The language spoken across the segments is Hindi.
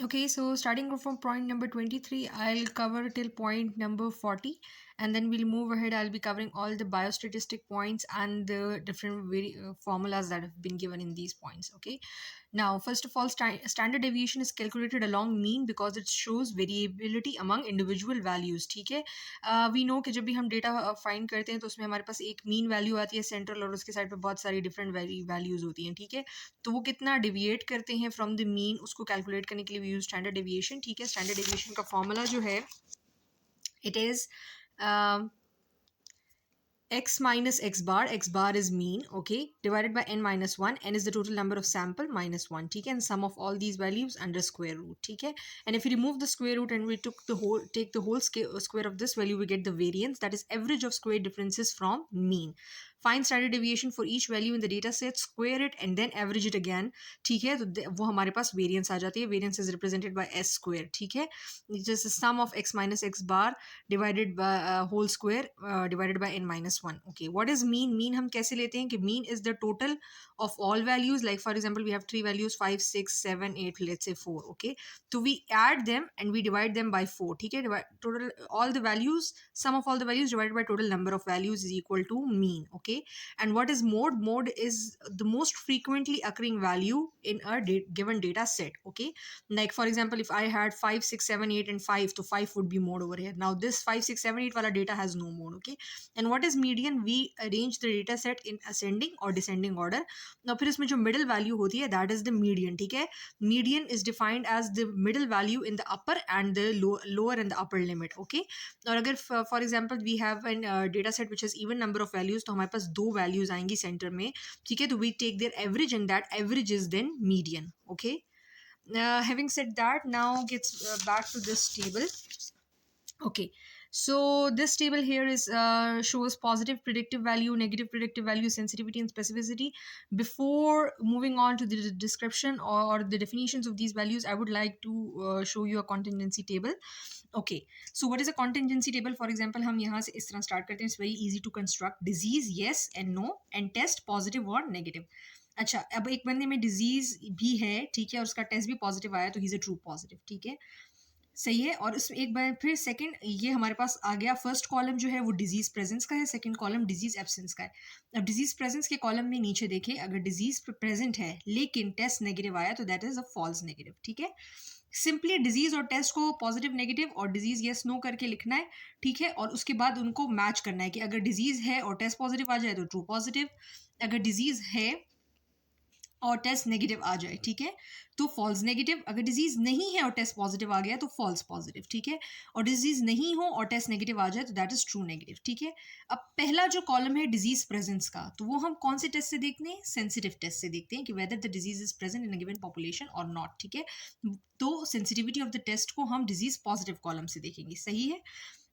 Okay, so starting from point number 23, I'll cover till point number 40, and then we'll move ahead. I'll be covering all the biostatistic points and the different formulas that have been given in these points. Okay, now first of all, standard deviation is calculated along mean because it shows variability among individual values. ठीक है, we know कि जब भी हम डेटा फाइंड करते हैं तो उसमें हमारे पास एक मीन वैल्यू आती है सेंट्रल, और उसके साइड पे बहुत सारी डिफरेंट वैल्यूज होती हैं. ठीक है, तो वो कितना डिविएट करते हैं फ्रॉम द मीन, उसको कैलकुलेट करने के लिए वी यूज स्टैंडर्ड डेविएशन. ठीक है, स्टैंडर्ड डेविएशन का फॉर्मूला जो है, it is x bar is mean, okay, divided by n minus 1. N is the total number of sample minus 1. ठीक है, and sum of all these values under square root. ठीक है, and if we remove the square root and we take the whole square of this value, we get the variance, that is average of square differences from mean. Find standard deviation for each value in the data set, square it and then average it again. ठीक है, तो वो हमारे पास variance आ जाती है. Variance is represented by s square. ठीक है, it is the sum of x minus x bar divided by whole square divided by n minus 1. Okay, what is mean? Mean हम कैसे लेते हैं कि mean is the total of all values. Like for example, we have three values 5, 6, 7, 8, let's say 4. Okay, so we add them and we divide them by 4. ठीक है, total all the values, sum of all the values divided by total number of values is equal to mean. Okay, and what is mode? Mode is the most frequently occurring value in a given data set. Okay, like for example, if I had 5, 6, 7, 8 and 5, so 5 would be mode over here. Now this 5, 6, 7, 8 wala data has no mode. Okay, and what is median? We arrange the data set in ascending or descending order. Now फिर इसमें जो middle value होती है, that is the median. ठीक है, median is defined as the middle value in the upper and the lower and the upper limit. Okay, और अगर for example we have an data set which has even number of values, तो हमारे पास दो values आएंगी center में. ठीक है, तो we take their average and that average is then median. Okay, having said that, now gets back to this table. Okay, so this table here is shows positive predictive value, negative predictive value, sensitivity and specificity. Before moving on to the description or the definitions of these values, I would like to show you a contingency table. Okay, so what is a contingency table? For example, हम यहाँ से इस तरह start करते हैं. It's very easy to construct. Disease yes and no, and test positive or negative. अच्छा, अब एक बंदे में डिजीज भी है, ठीक है, और उसका टेस्ट भी पॉजिटिव आया, तो he is a true positive. ठीक है, सही है. और उसमें एक बार फिर सेकंड ये हमारे पास आ गया. फर्स्ट कॉलम जो है वो डिजीज प्रेजेंस का है, सेकंड कॉलम डिजीज एब्सेंस का है. अब डिजीज प्रेजेंस के कॉलम में नीचे देखें, अगर डिजीज प्रेजेंट है लेकिन टेस्ट नेगेटिव आया, तो that is a false negative. ठीक है, सिंपली डिजीज और टेस्ट को पॉजिटिव नेगेटिव और डिजीज यस नो करके लिखना है. ठीक है, और उसके बाद उनको मैच करना है कि अगर डिजीज है और टेस्ट पॉजिटिव आ जाए तो ट्रू पॉजिटिव, अगर डिजीज है और टेस्ट नेगेटिव आ जाए, ठीक है, तो फॉल्स नेगेटिव. अगर डिजीज नहीं है और टेस्ट पॉजिटिव आ गया तो फॉल्स पॉजिटिव. ठीक है, और डिजीज नहीं हो और टेस्ट नेगेटिव आ जाए तो दैट इज ट्रू नेगेटिव. ठीक है, अब पहला जो कॉलम है डिजीज प्रेजेंस का, तो वो हम कौन से टेस्ट से देखते हैं? सेंसिटिव टेस्ट से देखते हैं कि whether the disease is present in a given population और नॉट. ठीक है, तो सेंसिटिविटी ऑफ द टेस्ट को हम डिजीज पॉजिटिव कॉलम से देखेंगे. सही है,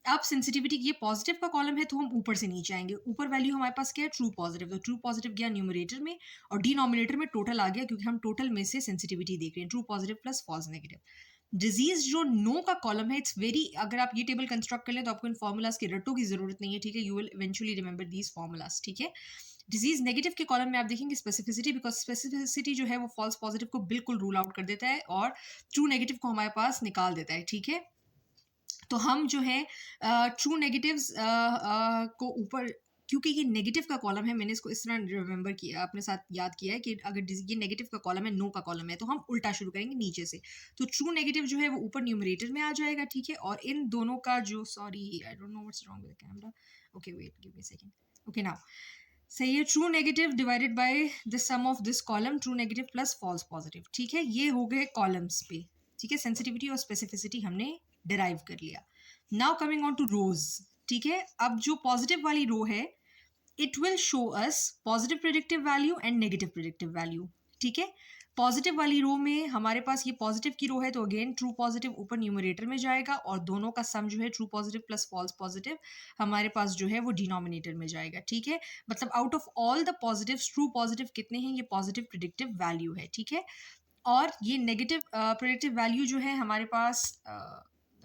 अब सेंसिटिविटी ये पॉजिटिव का कॉलम है, तो हम ऊपर से नीचे आएंगे. ऊपर वैल्यू हमारे पास क्या है? True positive. तो ट्रू पॉजिटिव गया न्यूमरेटर में और डिनोमिनेटर में टोटल आ गया, क्योंकि हम टोटल में से सेंसिटिविटी देख रहे हैं. True positive plus false negative. Disease जो नो का कॉलम है, इट्स वेरी, अगर आप ये टेबल कंस्ट्रक्ट कर लें तो आपको इन फॉर्मूलाज की रटों की जरूरत नहीं है. ठीक है, you will eventually remember these formulas. ठीक है, डिजीज नेगेटिव के कॉलम में आप देखेंगे स्पेसिफिसिटी, बिकॉज स्पेसिफिसिटी जो है वो फॉल्स पॉजिटिव को बिल्कुल रूल आउट कर देता है और ट्रू नेगेटिव को हमारे पास निकाल देता है. ठीक है, तो हम जो है ट्रू नेगेटिव्स को ऊपर, क्योंकि ये नेगेटिव का कॉलम है, मैंने इसको इस तरह रिमेंबर किया, अपने साथ याद किया है कि अगर ये नेगेटिव का कॉलम है, नो का कॉलम है, तो हम उल्टा शुरू करेंगे नीचे से. तो ट्रू नेगेटिव जो है वो ऊपर न्यूमरेटर में आ जाएगा. ठीक है, और इन दोनों का जो, sorry I don't know what's wrong with the camera. Okay wait, give me a second. Okay, now सही है. True negative divided by the sum of this column, true negative plus false positive. ठीक है, ये हो गए कॉलम्स पे. ठीक है, सेंसिटिविटी और स्पेसिफिसिटी हमने डिराइव कर लिया. Now coming on two rows. ठीक है, अब जो पॉजिटिव वाली रो है, it will show us positive predictive value and negative predictive value. ठीक है, पॉजिटिव वाली रो में हमारे पास ये पॉजिटिव की रो है, तो अगेन ट्रू पॉजिटिव ऊपर न्यूमरेटर में जाएगा और दोनों का सम जो है true positive plus false positive हमारे पास जो है वो डिनोमिनेटर में जाएगा. ठीक है, मतलब out of all the positive, true positive कितने हैं? ये पॉजिटिव प्रिडिक्टिव वैल्यू है. ठीक है, और ये नेगेटिव प्रिडिक्टिव वैल्यू जो है हमारे पास,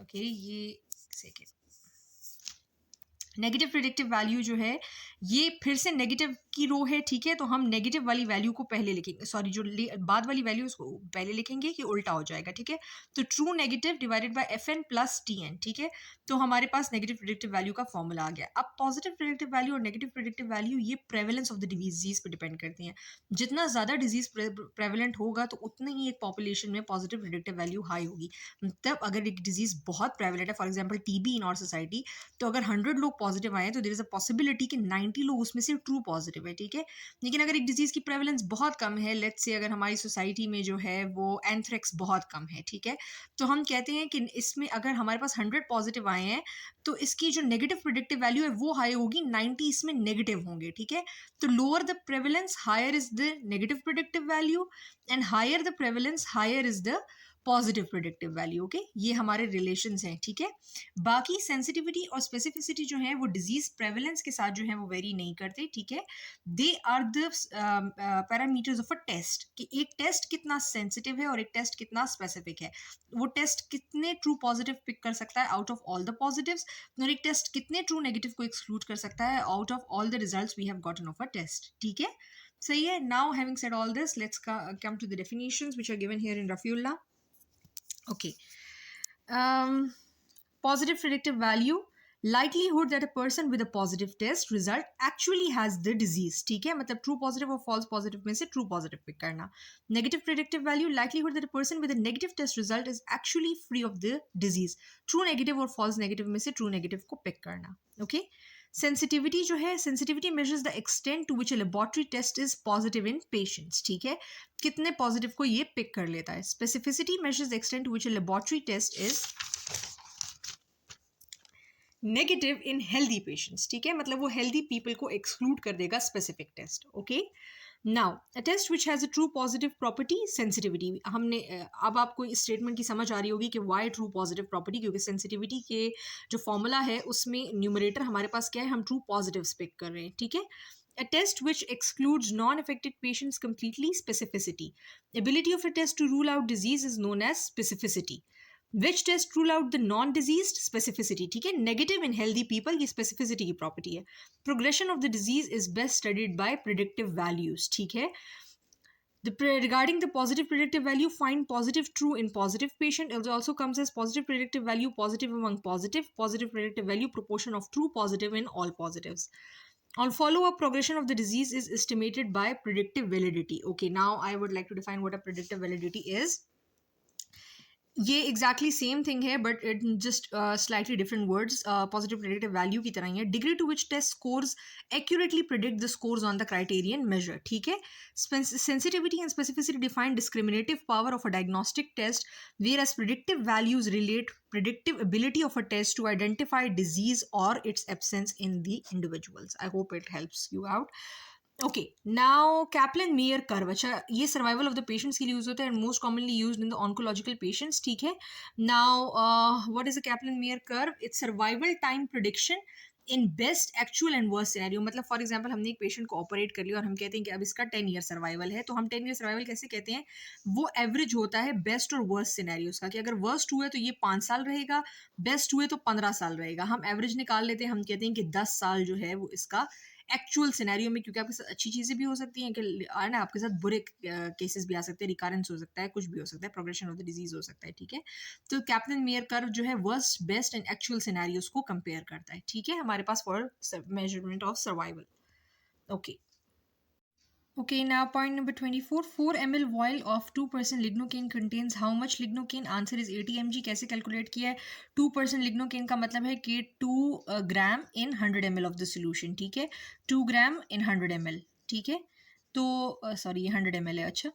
ओके ये सेकेंड, नेगेटिव प्रिडिक्टिव वैल्यू जो है ये फिर से नेगेटिव की रो है, ठीक है, तो हम नेगेटिव वाली वैल्यू को पहले लिखेंगे, सॉरी जो बाद वाली वैल्यू उसको पहले लिखेंगे कि उल्टा हो जाएगा, ठीक है। तो true negative divided by F N plus T N, ठीक है, तो हमारे पास नेगेटिव प्रेडिक्टिव वैल्यू का फॉर्मूला आ गया। अब पॉजिटिव प्रेडिक्टिव वैल्यू और नेगेटिव प्रेडिक्टिव वैल्यू ये प्रेवलेंस ऑफ द डिजीज पे डिपेंड करती हैं। जितना ज़्यादा डिजीज प्रेवलेंट होगा तो उतनी ही एक पॉपुलेशन में पॉजिटिव प्रेडिक्टिव वैल्यू हाई होगी। तब अगर एक डिजीज बहुत प्रेवलेंट है, for example TB in our society, तो अगर 100 लोग पॉजिटिव आए तो देयर इज अ पॉसिबिलिटी कि 90 लोग उसमें से ट्रू पॉजिटिव है, ठीक है। लेकिन अगर एक डिजीज की प्रेवलेंस बहुत कम है, लेट्स से अगर हमारी सोसाइटी में जो है वो एंथ्रेक्स बहुत कम है, ठीक है, तो हम कहते हैं कि इसमें अगर हमारे पास 100 पॉजिटिव आए हैं तो इसकी जो नेगेटिव प्रेडिक्टिव वैल्यू है वो हाई होगी, 90 इसमें नेगेटिव होंगे, ठीक है। तो lower the prevalence higher is the negative predictive value, and higher the prevalence higher is the positive predictive value, okay. ये हमारे रिलेशंस हैं, ठीक है। बाकी सेंसिटिविटी और स्पेसिफिसिटी जो है वो डिजीज प्रेवलेंस के साथ जो है वो वेरी नहीं करते, ठीक है। They are the parameters of a test, कि एक टेस्ट कितना सेंसिटिव है और एक टेस्ट कितना स्पेसिफिक है, वो टेस्ट कितने ट्रू पॉजिटिव पिक कर सकता है out of all the positives, और एक टेस्ट कितने ट्रू नेगेटिव को एक्सक्लूड कर सकता है out of all the results we have gotten of a test, ठीक है। सही है। Now having said all this, let's come to the definitions which are given here in Rafiullah. Okay. Positive predictive value, likelihood that a person with a positive test result actually has the disease, ठीक है, मतलब true positive और false positive में से true positive pick करना. Negative predictive value, likelihood that a person with a negative test result is actually free of the disease. True negative और false negative में से true negative को pick करना. Okay. सेंसिटिविटी जो है, sensitivity measures the extent to which a laboratory test is positive in patients, ठीक है, कितने पॉजिटिव को ये पिक कर लेता है. Specificity measures the extent to which a laboratory test is negative in healthy patients, ठीक है, मतलब वो हेल्दी पीपल को एक्सक्लूड कर देगा specific test, okay. Now a test which has a true positive property, sensitivity. हमने अब आपको इस स्टेटमेंट की समझ आ रही होगी कि वाई ट्रू पॉजिटिव प्रॉपर्टी, क्योंकि सेंसिटिविटी के जो फॉर्मूला है उसमें न्यूमरेटर हमारे पास क्या है, हम ट्रू पॉजिटिव्स पिक कर रहे हैं, ठीक है. A test which excludes non-affected patients completely, specificity. Ability of a test to rule out disease is known as specificity. Which test rule out the non-diseased, specificity, ठीक है. Negative in healthy people, ये specificity की property है. Progression of the disease is best studied by predictive values, ठीक है. Regarding the positive predictive value, find positive true in positive patient. It also comes as positive predictive value positive among positive. Positive predictive value proportion of true positive in all positives. On follow-up, progression of the disease is estimated by predictive validity. Okay, now I would like to define what a predictive validity is. ये एग्जैक्टली सेम थिंग है but it just slightly different words. Positive predictive value की तरह ही है. Degree to which test scores accurately predict the scores on the criterion measure, ठीक है. Sensitivity and specificity define discriminative power of a diagnostic test, whereas predictive values relate predictive ability of a test to identify disease or its absence in the individuals. I hope it helps you out. Okay, now Kaplan mayor curve. अच्छा, ये सर्वाइवल ऑफ द पेशेंट्स के लिए यूज होता है and most commonly used in the oncological patients, ठीक है. Now what is a Kaplan mayor curve? It's survival time prediction in best, actual and worst scenario. मतलब फॉर एग्जांपल हमने एक पेशेंट को ऑपरेट कर लिया और हम कहते हैं कि अब इसका 10 ईयर सर्वाइवल है, तो हम 10 ईयर सर्वाइवल कैसे कहते हैं? वो एवरेज होता है बेस्ट और वर्स्ट सिनेरियोज का, कि अगर वर्स्ट हुए तो ये 5 साल रहेगा, बेस्ट हुए तो 15 साल रहेगा. हम एवरेज निकाल लेते हैं, हम कहते हैं कि 10 साल जो है वो इसका एक्चुअल सिनेरियो में, क्योंकि आपके साथ अच्छी चीज़ें भी हो सकती हैं कि है ना, आपके साथ बुरे केसेस भी आ सकते हैं, रिकरेंस हो सकता है, कुछ भी हो सकता है, प्रोग्रेशन ऑफ द डिजीज हो सकता है, ठीक है. तो कैप्लन मेयर कर्व जो है worst, best and actual scenarios को कंपेयर करता है, ठीक है, हमारे पास for measurement of survival. Okay. Okay, now point number 24. 4 ml vial of 2% lignocaine contains how much lignocaine? Answer is 80 mg. कैसे कैलकुलेट किया है? 2% lignocaine का मतलब है कि 2 ग्राम इन 100 ml ऑफ द सोल्यूशन, ठीक है. 2 ग्राम इन 100 ml, ठीक है. तो सॉरी, ये 100 ml है.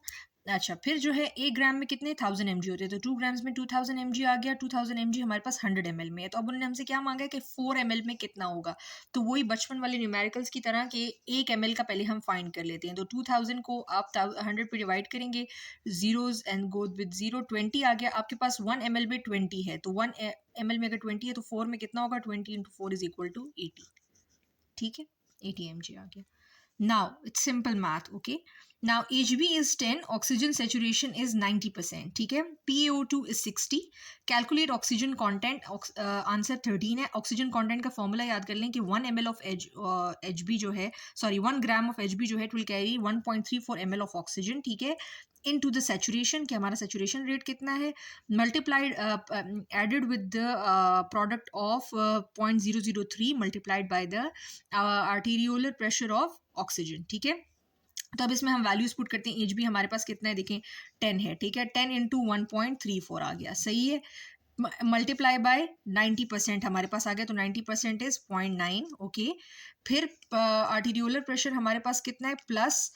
अच्छा, फिर जो है 1 ग्राम में कितने 1000 mg होते हैं, तो 2 ग्राम्स में 2000 mg आ गया. 2000 mg हमारे पास 100 ml में है, तो अब उन्होंने हमसे क्या मांगा है कि 4 ml में कितना होगा. तो वही बचपन वाले न्यूमेरिकल्स की तरह कि 1 ml का पहले हम फाइंड कर लेते हैं. तो 2000 को आप 100 पे डिवाइड करेंगे, जीरोज एंड गो विद 0. 20 आ गया आपके पास. 1 ml में 20 है, तो 1 ml में अगर 20 है तो 4 में कितना होगा? 20 इंटू 4 इज इक्वल टू 80, ठीक है. 80 mg आ गया. Now it's simple math, okay. Now HB is 10, oxygen saturation is 90%, ठीक है. PaO2 is 60. Calculate oxygen content. Answer 13 है. ऑक्सीजन कंटेंट का फॉर्मूला याद कर लें कि 1 ml ऑफ HB जो है, सॉरी 1 ग्राम ऑफ HB जो है, it will carry 1.34 ml of oxygen, ठीक है, into the saturation, कि हमारा saturation rate कितना है, multiplied added with the product of 0.003 multiplied by the arteriolar pressure of oxygen, ठीक है. तो अब इसमें हम वैल्यूज पुट करते हैं. एच बी हमारे पास कितना है, देखें 10 है, ठीक है. 10 इंटू 1.34 आ गया, सही है. मल्टीप्लाई बाय 90% हमारे पास आ गया, तो 90% इज 0.9, ओके. फिर आर्टीरियोलर प्रेशर हमारे पास कितना है, प्लस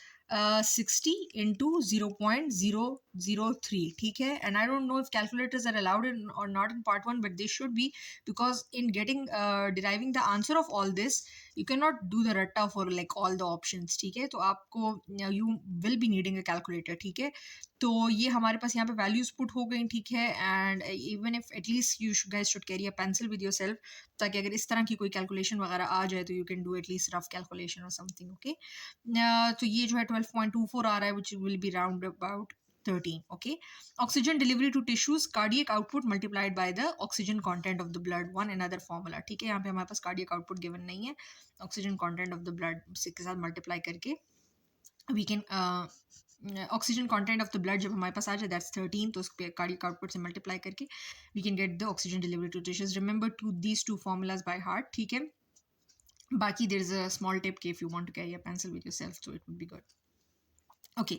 60 इंटू 0.003, ठीक है. And I don't know if calculators are allowed in or not in part 1, but they should be, because in getting deriving the answer of all this you cannot do the ratta for like all the options, ठीक है. तो आपको you will be needing a calculator, ठीक है. तो ये हमारे पास यहाँ पे वैल्यूज पुट हो गई, ठीक है. And even if at least you guys should carry a pencil with yourself, ताकि अगर इस तरह की कोई कैलकुलेशन वगैरह आ जाए तो you can do at least rough calculation और समथिंग, ओके. तो ये जो है 12.24 आ रहा है, which will be round about 13, okay. Oxygen delivery to tissues, cardiac output multiplied by the oxygen content of the blood, one another formula, ठीक है. यहाँ पे हमारे पास cardiac output given नहीं है, oxygen content of the blood के साथ multiply करके we can oxygen content of the blood जब हमारे पास आ जाए, that's 13, तो उसके cardiac output से multiply करके we can get the oxygen delivery to tissues. Remember these two formulas by heart, ठीक है. बाकी there is a small tip कि if you want to carry a pencil with yourself, so it would be good. Okay,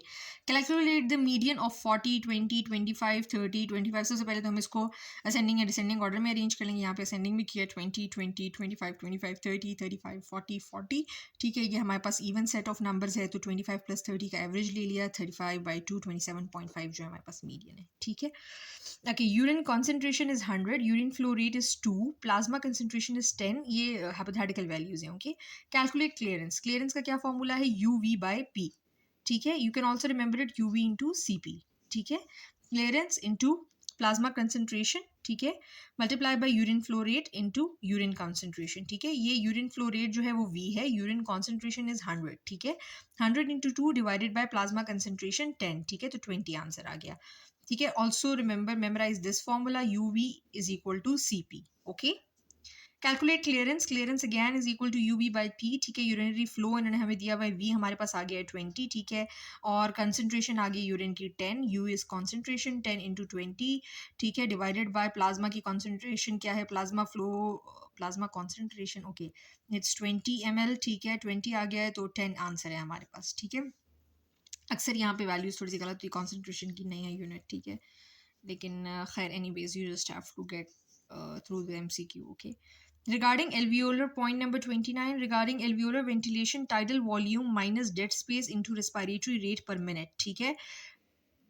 calculate the median of 40, 20, 25, 30, 25. सबसे पहले तो हम इसको असेंडिंग या डिसेंडिंग ऑर्डर में अरेंज कर लेंगे. यहाँ पे असेंडिंग भी किया, 20, 20, 25, 25, 30, 35, 40, 40, ठीक है. ये हमारे पास इवन सेट ऑफ नंबर्स है, तो 25 प्लस 30 का एवरेज ले लिया, 35/2, 27.5 जो है हमारे पास मीडियन है, ठीक है. Okay, urine concentration is 100, urine flow rate is 2, plasma concentration is 10. ये हाइपोथेटिकल वैल्यूज हैं, ओके. Calculate clearance. क्लियरेंस का क्या फॉर्मूला है, UV/P, ठीक है. You can also remember it UV into CP, ठीक है. क्लियरेंस इंटू प्लाज्मा कंसेंट्रेशन, ठीक है, multiply by urine flow rate into urine concentration, ठीक है. ये यूरिन फ्लो रेट जो है वो V है, यूरिन कॉन्सेंट्रेशन इज 100, ठीक है. 100 into 2 divided by plasma concentration 10, ठीक है, तो 20 आंसर आ गया, ठीक है. Also remember, memorise this formula, UV is equal to CP, okay. Calculate clearance. Clearance again is equal to UV/P, ठीक है. यूरिनरी फ्लो इन्होंने हमें दिया हुआ है, V हमारे पास आ गया है 20, ठीक है. और कंसनट्रेशन आ गई यूरिन की 10, U इज कॉन्सेंट्रेशन, 10 इंटू 20, ठीक है, डिवाइडेड बाय प्लाज्मा की कॉन्सेंट्रेशन क्या है, plasma flow, plasma concentration, okay, it's 20 ml, ठीक है. 20 आ गया है, तो 10 आंसर है हमारे पास, ठीक है. अक्सर यहाँ पे वैल्यूज थोड़ी सी गलत हुई, कॉन्सेंट्रेशन की नहीं है यूनिट, ठीक है. लेकिन खैर anyways you just have to get through the MCQ, okay. Regarding alveolar, point number 29, regarding alveolar ventilation, tidal volume minus dead space into respiratory rate per minute, ठीक है.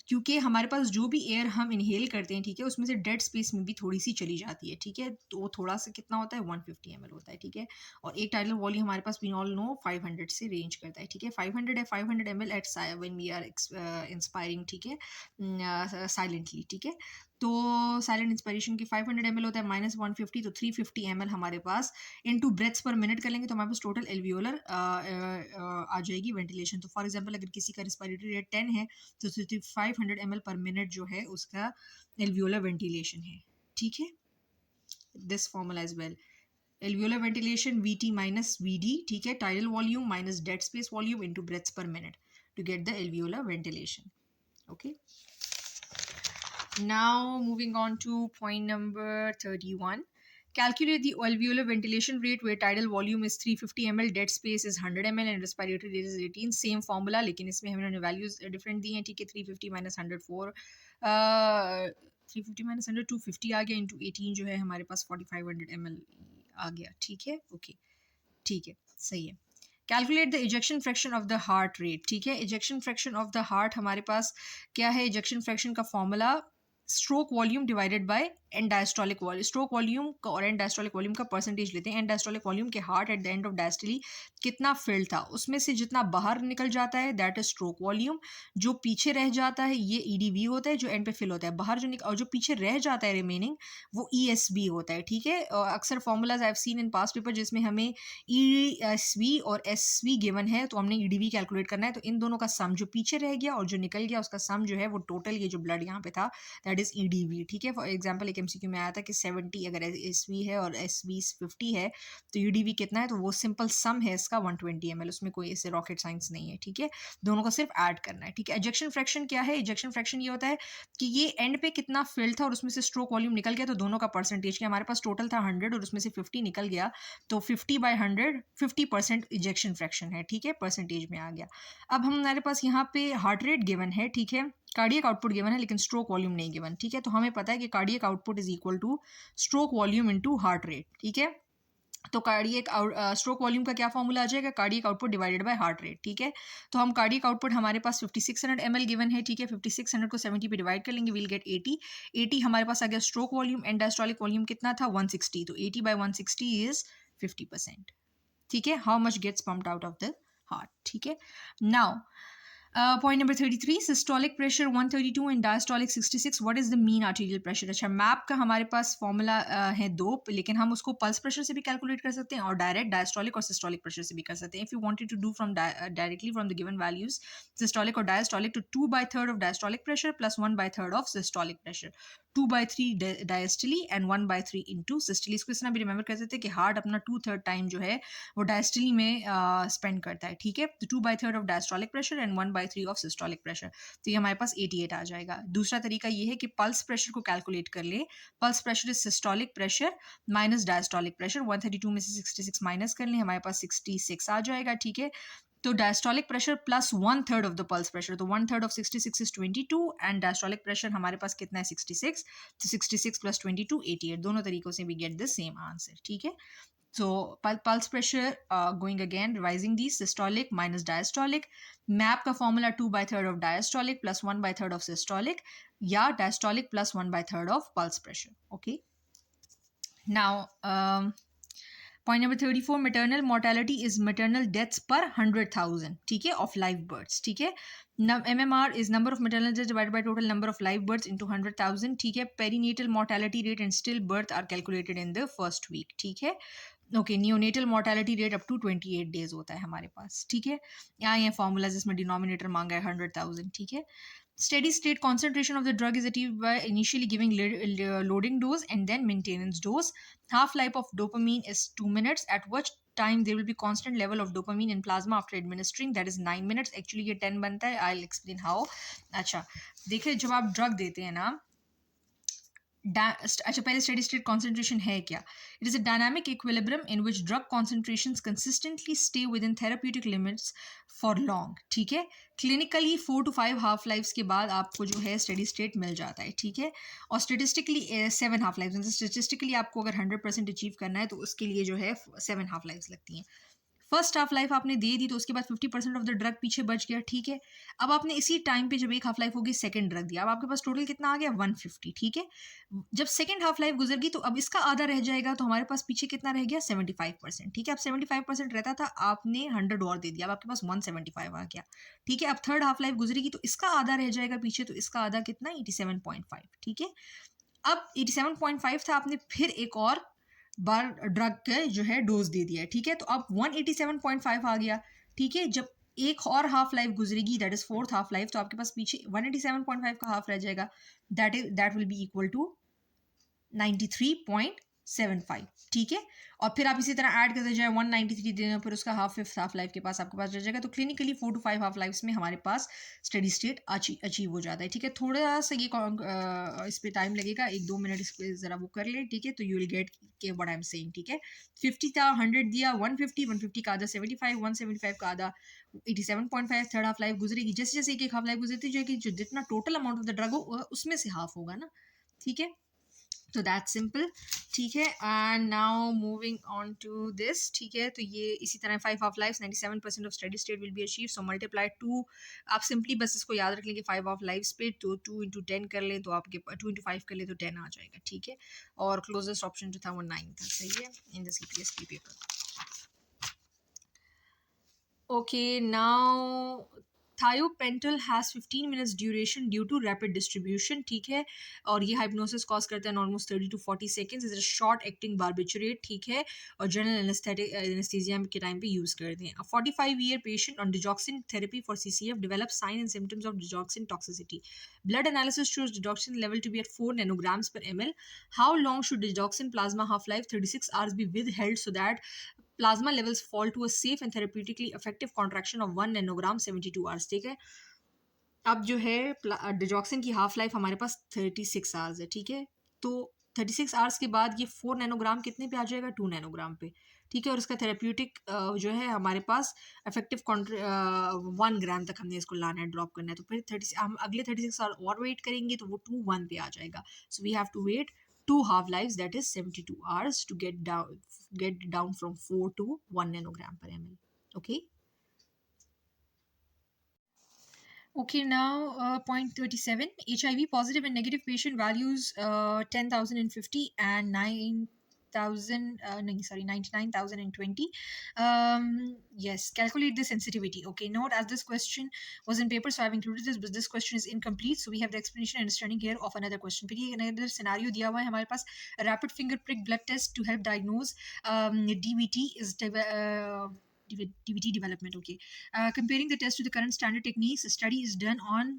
क्योंकि हमारे पास जो भी एयर हम इनहेल करते हैं, ठीक है, उसमें से डेड स्पेस में भी थोड़ी सी चली जाती है, ठीक है. तो वो थोड़ा सा कितना होता है, 150 ml होता है, ठीक है. और एक टाइडल वॉल्यूम हमारे पास वी ऑल नो 500 से रेंज करता है, ठीक है. 500 है, 500 ml at when we are inspiring, ठीक है, साइलेंटली, ठीक है. तो साइलेंट इंस्पायरेशन की 500 ml होता है, -150, तो 350 ml हमारे पास इनटू ब्रेथ्स पर मिनट कर लेंगे, तो हमारे पास टोटल एल्वियोलर आ जाएगी वेंटिलेशन. तो फॉर एग्जांपल अगर किसी का रेस्पिरेटरी रेट 10 है, तो 500 ml पर मिनट जो है उसका एल्वियोलर वेंटिलेशन है, ठीक है. This formula as well, alveolar ventilation VT minus VD, ठीक है, tidal volume minus dead space volume into breaths per minute to get the alveolar ventilation, okay. Now moving on to point number 31. Calculate the alveolar ventilation rate where tidal volume is 350 ml, dead space is 100 ml and respiratory rate is 18. Same formula, लेकिन इसमें हमने values different दी हैं, ठीक है. 350 minus 104, 350 minus 100, 250 आ गया, into 18 जो है हमारे पास 4500 ml आ गया, ठीक है, ओके, ठीक है, सही है. Calculate the ejection fraction of the heart rate, ठीक है. Ejection fraction of the heart हमारे पास क्या है, इजेक्शन फ्रैक्शन का formula stroke volume divided by end diastolic volume, stroke volume और एंड डायस्टोलिक वॉल्यूम का परसेंटेज लेते हैं। एंड डायस्टोलिक वॉल्यूम के heart at the end of diastole कितना फिल्ड था, उसमें से जितना बाहर निकल जाता है दैट इज स्ट्रोक वॉल्यूम, जो पीछे रह जाता है ये ईडीवी होता है, जो एंड पे फिल होता है बाहर जो और जो पीछे रह जाता है रिमेनिंग वो ईएसबी होता है, ठीक है। और अक्सर formulas I have seen in past paper जिसमें हमें ईएसवी और एसवी गिवन है तो हमने ईडीवी कैलकुलेट करना है, तो इन दोनों का सम जो पीछे रह गया और जो निकल गया उसका सम जो है वो टोटल ये जो ब्लड यहाँ पे था दैट इज ईडीवी, ठीक है। फॉर एग्जांपल एक एमसीक्यू में आया था कि 70 अगर एसवी है और एसवी 50 है तो ईडीवी कितना है, तो वो सिंपल सम है इसका 120 ml, उसमें कोई ऐसे रॉकेट साइंस नहीं है, ठीक है। दोनों को सिर्फ ऐड करना है, ठीक है। इजेक्शन फ्रैक्शन क्या है, इजेक्शन फ्रैक्शन ये होता है कि ये एंड पे कितना फिल्ड था और उसमें से स्ट्रोक वॉल्यूम निकल गया, तो दोनों का परसेंटेज क्या, हमारे पास टोटल था 100 और उसमें से 50 निकल गया, तो 50/100 50% इजेक्शन फ्रैक्शन है, ठीक है, परसेंटेज में आ गया। अब हमारे पास यहाँ पे हार्ट रेट गिवन है, ठीक है, कार्डियक आउटपुट गिवन है लेकिन स्ट्रोक वॉल्यूम नहीं गिवन, ठीक है। तो हमें पता है कि cardiac output is equal two stroke volume into heart rate, ठीक है। तो कार्डियक स्ट्रोक वॉल्यूम का क्या फॉर्मूला आ जाएगा, cardiac output divided by heart rate, ठीक है। तो हम कार्डियक आउटपुट हमारे पास 5600 ml गिवन है, ठीक है, 5600 को 70 पे डिवाइड कर लेंगे, विल गेट 80 हमारे पास आ गया। Stroke volume and diastolic volume कितना था 160, तो 80/160 इज 50%, ठीक है। How much gets pumped out of the heart, ठीक है। Now point number 33, systolic pressure 132 and diastolic 66, what is the mean arterial pressure. अच्छा, मैप का हमारे पास फॉर्मूला है दो, लेकिन हम उसको पल्स प्रेशर से भी कैलकुलेट कर सकते हैं और डायरेक्ट डायस्टोलिक और सिस्टोलिक प्रेशर से भी कर सकते हैं। If you wanted to do from directly from the given values systolic और डायस्टोलिक, तो 2/3 of diastolic pressure plus 1/3 of systolic pressure, 2/3 diastole and 1/3 into systole. इसको इस तरह भी रिमेंबर कर सकते हैं कि हार्ट अपना 2/3 टाइम जो है वो डायस्टली में स्पेंड करता है, ठीक है। तो 2/3 of diastolic pressure and 1/3 of systolic pressure, तो ये हमारे पास 88 आ जाएगा। दूसरा तरीका ये है कि पल्स प्रेशर को कैलकुलेट कर ले। Pulse pressure is systolic pressure minus diastolic pressure, 132 में से 66 माइनस कर लें, हमारे पास 66 आ जाएगा, ठीक है। तो diastolic pressure plus 1/3 of the pulse pressure, तो 1/3 of 66 is 22 and diastolic pressure हमारे पास कितना है 66, तो 66 प्लस 22 88, दोनों तरीकों से we get the same answer, ठीक है। So pulse pressure, going again, revising these, systolic minus diastolic. MAP का formula 2/3 of diastolic plus 1/3 of systolic, या diastolic plus 1/3 of pulse pressure. Okay. Now, point number 34, maternal mortality is maternal deaths per 100,000, ठीक है, of live births, ठीक है। MMR is number of maternal deaths divided by total number of live births into 100,000, ठीक है। Perinatal mortality rate and stillbirth are calculated in the first week, ठीक है। Okay, neonatal mortality rate up to 28 days होता है हमारे पास, ठीक है। यहाँ ये फॉर्मूला जिसमें डिनोमिनेटर मांगा है 100,000, ठीक है। Steady state concentration of the drug is achieved by initially giving loading dose and then maintenance dose. Half life of dopamine is 2 minutes, at which time there will be constant level of dopamine in plasma after administering, that is 9 minutes. Actually ये 10 बनता है, I'll explain how. अच्छा देखिए, जब आप ड्रग देते हैं ना, अच्छा पहले स्टेडी स्टेट कॉन्सेंट्रेशन है क्या, it is a dynamic equilibrium in which drug concentrations consistently stay with in therapeutic limits for long, ठीक है। क्लिनिकली 4 to 5 हाफ लाइफ्स के बाद आपको जो है स्टेडी स्टेट मिल जाता है, ठीक है। और स्टेटिस्टिकली 7 हाफ लाइफ्स, स्टेटिस्टिकली आपको अगर 100% अचीव करना है तो उसके लिए जो है 7 हाफ लाइफ्स लगती हैं। फर्स्ट हाफ लाइफ आपने दे दी तो उसके बाद 50% ऑफ द ड्रग पीछे बच गया, ठीक है। अब आपने इसी टाइम पे जब एक हाफ लाइफ होगी सेकंड ड्रग दिया, अब आपके पास टोटल कितना आ गया 150, ठीक है। जब सेकंड हाफ लाइफ गुजर गई तो अब इसका आधा रह जाएगा, तो हमारे पास पीछे कितना रह गया 75%, ठीक है। अब 75% रहता था, आपने 100 और दे दिया, अब आपके पास 175 आ गया, ठीक है। अब थर्ड हाफ लाइफ गुजरेगी तो इसका आधा रह जाएगा पीछे, तो इसका आधा कितना 87.5, ठीक है। अब 87.5 था, आपने फिर एक और बार ड्रग का जो है डोज दे दिया है, ठीक है। तो अब 187.5 आ गया, ठीक है। जब एक और हाफ लाइफ गुजरेगी that is fourth half life, तो आपके पास पीछे 187.5 का हाफ रह जाएगा, that will be equal to 93.75, ठीक है। और फिर आप इसी तरह ऐड करते जाए 193 देना, फिर उसका फिफ्थ हाफ लाइफ के पास आपके पास रह जाएगा। तो क्लिनिकली 4 to 5 हाफ लाइफ्स में हमारे पास स्टेडी स्टेट अचीव हो जाता है, ठीक है। थोड़ा सा ये इस पे टाइम लगेगा, 1-2 मिनट इस पे जरा वो कर ले, ठीक है। तो यू विल गेट के व्हाट आई एम सेइंग, ठीक है। 50 था, 100 दिया, 150 का आधा 75, 175 का आधा 87.5, थर्ड हाफ लाइफ गुजरेगी। जैसे जैसे एक हाफ लाइफ गुजरती जाएगी, जो जितना total amount of the drug हो उसमें से हाफ होगा ना, ठीक है। तो दैट सिंपल, ठीक है। And now moving on to this, ठीक है। तो ये इसी तरह 5 half life 97% of steady state will be achieve, so multiply 2। आप सिंपली बस इसको याद रख लें कि 5 हाफ लाइफ पे तो 2 इंटू 10 कर लें तो आपके 2 इंटू 5 कर लें तो 10 आ जाएगा, ठीक है। और क्लोजेस्ट ऑप्शन जो था वो 9 था, सही है, in the CPSP paper. Okay, now thiopentol has 15 minutes duration due to rapid distribution, ठीक है। और ये हाइप्नोसिस कॉज करता है almost 30 to 40 seconds, is a short acting barbiturate, ठीक है। और जनरल एनेस्थेटिक एनेस्थीसिया के टाइम पे यूज करते हैं। 45-year patient on digoxin therapy for CCF develops signs and symptoms of digoxin toxicity. Blood analysis shows digoxin level to be at 4 nanograms per ml. How long should digoxin plasma half-life 36 hours be withheld so that plasma levels fall to a safe and therapeutically effective contraction of 1 nanogram 72 hours, ठीक है। अब जो है डिजॉक्सिन की हाफ लाइफ हमारे पास 36 आवर्स है, ठीक है। तो 36 आवर्स के बाद ये 4 नैनोग्राम कितने पे आ जाएगा, 2 नैनोग्राम पे, ठीक है। और इसका थेरेप्यूटिक जो है हमारे पास इफेक्टिव 1 ग्राम तक हमने इसको लाना है, ड्रॉप करना है। तो फिर 30 हम अगले 36 आवर और वेट करेंगे तो वो 2-1 पे आ जाएगा। So we have to wait 2 half lives, that is 72 hours to get down from 4 to 1 nanogram per ml. Okay. Okay, now point 37. HIV positive and negative patient values 10,050 and 9,000. No, sorry, 99,020. Yes, calculate the sensitivity. Okay, note as this question was in paper, so I've included this, but this question is incomplete. So we have the explanation and understanding here of another question. फिर ये another scenario दिया हुआ है हमारे पास, rapid finger prick blood test to help diagnose DVT is DVT development. Okay. Comparing the test to the current standard techniques, a study is done on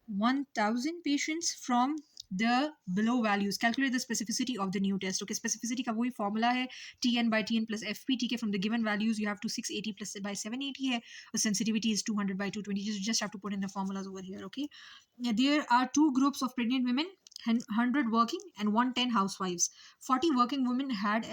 1,000 patients from the below values. Calculate the specificity of the new test. Okay, specificity का वही formula है TN by TN plus FP. ठीक है, from the given values you have to 680 plus by 780 है. The sensitivity is 200 by 220. You just have to put in the formulas over here. Okay, there are 2 groups of pregnant women. 100 working and 110 housewives. 40 working women had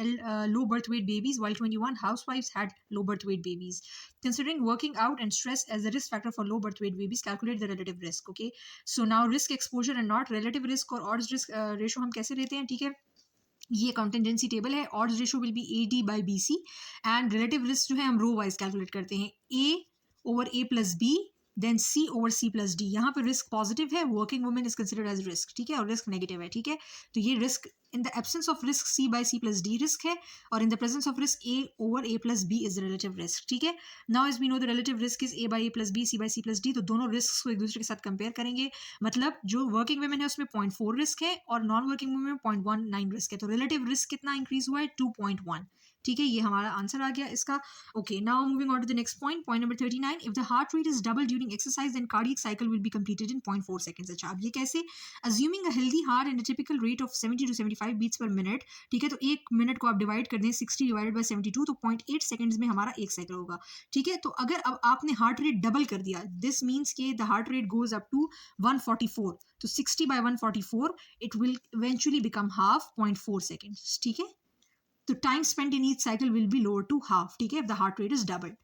low birth weight babies, while 21 housewives had low birth weight babies. Considering working out and stress as a risk factor for low birth weight babies, calculate the relative risk. Okay, so now risk exposure and not relative risk or odds risk ratio हम कैसे लेते हैं, ठीक है। ये कंटिजेंसी टेबल है, odds ratio will be AD by BC and relative risk जो है हम रो वाइज कैलकुलेट करते हैं, A over A plus B then C over C plus D। यहाँ पे रिस्क पॉजिटिव है, working women is considered as risk, ठीक है, और रिस्क नेगेटिव है, ठीक है। तो ये risk in the absence of risk C by C plus D risk है, और in the presence of risk A over A plus B is relative risk, ठीक है। Now as we know the relative risk is A by A plus B, C by C plus D, तो दोनों रिस्क को एक दूसरे के साथ कंपेयर करेंगे। मतलब जो वर्किंग वुमेन है उसमें 0.4 रिस्क है और नॉन वर्किंग वुमेन में 0.19 रिस्क है, तो रिलेटिव रिस्क कितना इंक्रीज हुआ है, 2.1, ठीक है। ये हमारा आंसर आ गया इसका। Okay, now moving on to the next point, point number 39। If the heart rate is double during exercise then cardiac cycle will be completed in 0.4 seconds. अच्छा, अब ये कैसे, assuming a healthy heart and a typical rate of 70 to 75 beats per minute, ठीक है। तो एक मिनट को आप डिवाइड कर दें 60 डिवाइडेड बाय 72, तो 0.8 सेकंड्स में हमारा एक साइकिल होगा, ठीक है। तो अगर अब आपने हार्ट रेट डबल कर दिया, दिस मीन्स के the heart rate goes up to 144, तो 60 by 144 it will eventually become half, 0.4 seconds, ठीक है। तो time spent in each cycle will be lower to half, ठीक है, if the heart rate is doubled.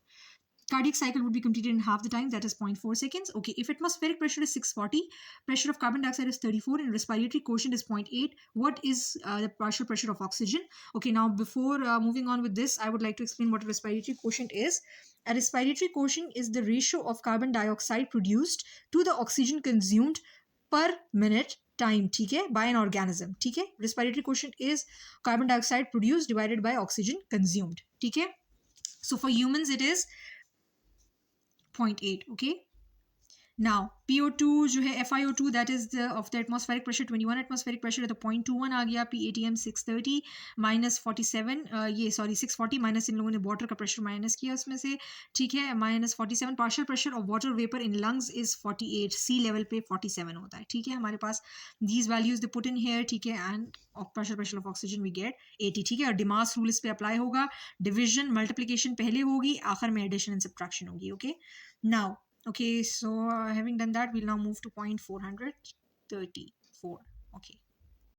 Cardiac cycle would be completed in half the time, that is 0.4 seconds. Okay, if atmospheric pressure is 640, pressure of carbon dioxide is 34, and respiratory quotient is 0.8, what is the partial pressure of oxygen? Okay, now before moving on with this, I would like to explain what a respiratory quotient is. A respiratory quotient is the ratio of carbon dioxide produced to the oxygen consumed per minute time, ठीक है, by an organism, ठीक है। Respiratory quotient is carbon dioxide produced divided by oxygen consumed, ठीक है। So for humans it is 0.8, okay। Now PO2 जो है FiO2 that is the of the atmospheric pressure 21 atmospheric pressure है, तो 0.21 आ गया। PATM 630 minus 47 ये सॉरी 640 माइनस इन लोगों ने वाटर का प्रेशर माइनस किया उसमें से, ठीक है, minus 47। Partial pressure of water vapour in lungs is 48, sea level पे 47 होता है, ठीक है। हमारे पास these values they put in here, ठीक है, and of partial pressure of oxygen we get 80, ठीक है। और डिमास रूल इस पे अप्लाई होगा, डिविजन मल्टीप्लिकेशन पहले होगी, आखिर में एडिशन एंड सब्ट्रैक्शन होगी। Okay, now okay, so having done that, we'll now move to point 434. Okay,